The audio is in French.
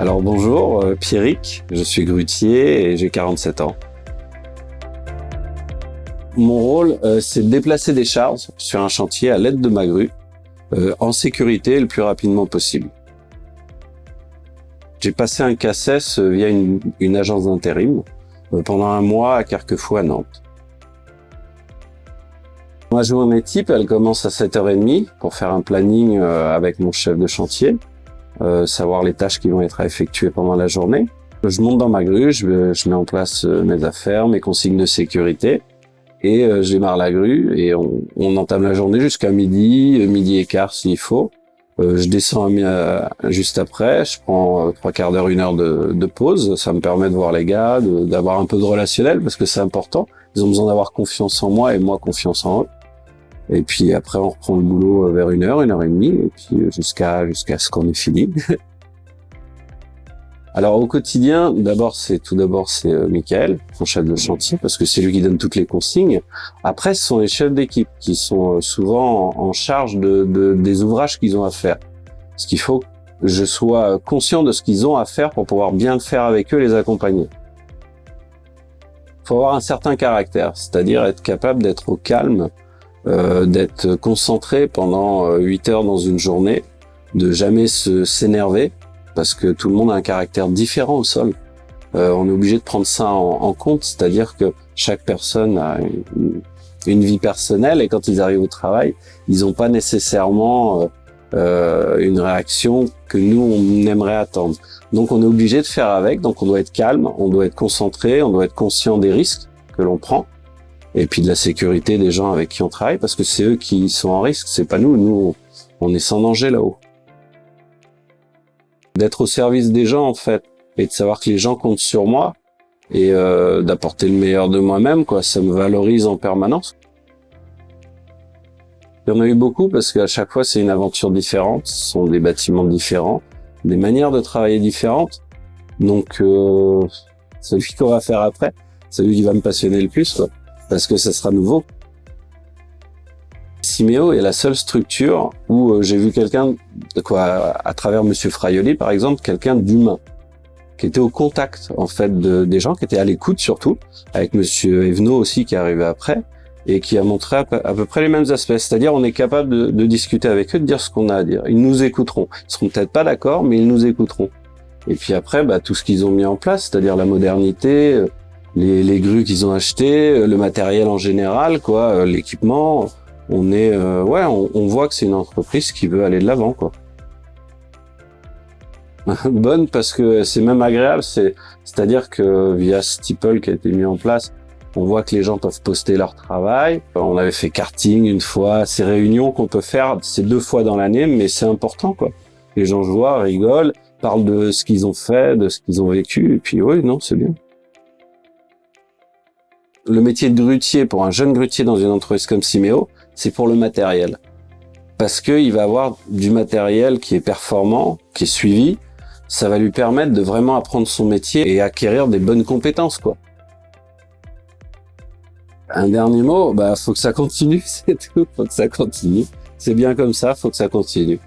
Alors bonjour, Pierrick, je suis grutier et j'ai 47 ans. Mon rôle, c'est de déplacer des charges sur un chantier à l'aide de ma grue, en sécurité le plus rapidement possible. J'ai passé un CACES via une agence d'intérim pendant un mois à Carquefou à Nantes. Ma journée type, elle commence à 7h30 pour faire un planning avec mon chef de chantier, savoir les tâches qui vont être effectuées pendant la journée. Je monte dans ma grue, je mets en place mes affaires, mes consignes de sécurité et je démarre la grue et on entame la journée jusqu'à midi et quart s'il faut. Je descends juste après, je prends 3/4 d'heure, 1 heure de pause. Ça me permet de voir les gars, d'avoir un peu de relationnel parce que c'est important. Ils ont besoin d'avoir confiance en moi et moi confiance en eux. Et puis après, on reprend le boulot vers 1 heure, 1 heure et demie, et puis jusqu'à ce qu'on ait fini. Alors au quotidien, tout d'abord c'est Michael, mon chef de chantier, parce que c'est lui qui donne toutes les consignes. Après, ce sont les chefs d'équipe qui sont souvent en charge des ouvrages qu'ils ont à faire. Parce qu'il faut que je sois conscient de ce qu'ils ont à faire pour pouvoir bien le faire avec eux, les accompagner. Il faut avoir un certain caractère, c'est-à-dire être capable d'être au calme, d'être concentré pendant 8 heures dans une journée, de jamais s'énerver, parce que tout le monde a un caractère différent au sol. On est obligé de prendre ça en compte, c'est-à-dire que chaque personne a une vie personnelle et quand ils arrivent au travail, ils n'ont pas nécessairement une réaction que nous, on aimerait attendre. Donc on est obligé de faire avec, donc on doit être calme, on doit être concentré, on doit être conscient des risques que l'on prend et puis de la sécurité des gens avec qui on travaille, parce que c'est eux qui sont en risque, c'est pas nous. Nous, on est sans danger là-haut. D'être au service des gens, en fait, et de savoir que les gens comptent sur moi et d'apporter le meilleur de moi-même, quoi. Ça me valorise en permanence. Il y en a eu beaucoup parce qu'à chaque fois, c'est une aventure différente. Ce sont des bâtiments différents, des manières de travailler différentes. Donc, celui qu'on va faire après, celui qui va me passionner le plus, quoi, parce que ça sera nouveau. Cimeo est la seule structure où j'ai vu quelqu'un, à travers Monsieur Fraioli par exemple, quelqu'un d'humain, qui était au contact en fait des gens, qui était à l'écoute surtout, avec Monsieur Evenot aussi qui est arrivé après, et qui a montré à peu près les mêmes aspects. C'est-à-dire on est capable de discuter avec eux, de dire ce qu'on a à dire. Ils nous écouteront. Ils seront peut-être pas d'accord, mais ils nous écouteront. Et puis après, tout ce qu'ils ont mis en place, c'est-à-dire la modernité, les grues qu'ils ont achetées, le matériel en général, quoi, l'équipement. On est, on voit que c'est une entreprise qui veut aller de l'avant, quoi. Bonne parce que c'est même agréable, c'est-à-dire que via Steeple qui a été mis en place, on voit que les gens peuvent poster leur travail. On avait fait karting une fois, ces réunions qu'on peut faire, c'est 2 fois dans l'année, mais c'est important, quoi. Les gens se voient, rigolent, parlent de ce qu'ils ont fait, de ce qu'ils ont vécu, et puis oui, non, c'est bien. Le métier de grutier, pour un jeune grutier dans une entreprise comme Cimeo, c'est pour le matériel. Parce qu'il va avoir du matériel qui est performant, qui est suivi. Ça va lui permettre de vraiment apprendre son métier et acquérir des bonnes compétences, quoi. Un dernier mot, faut que ça continue, c'est tout. Faut que ça continue. C'est bien comme ça, faut que ça continue.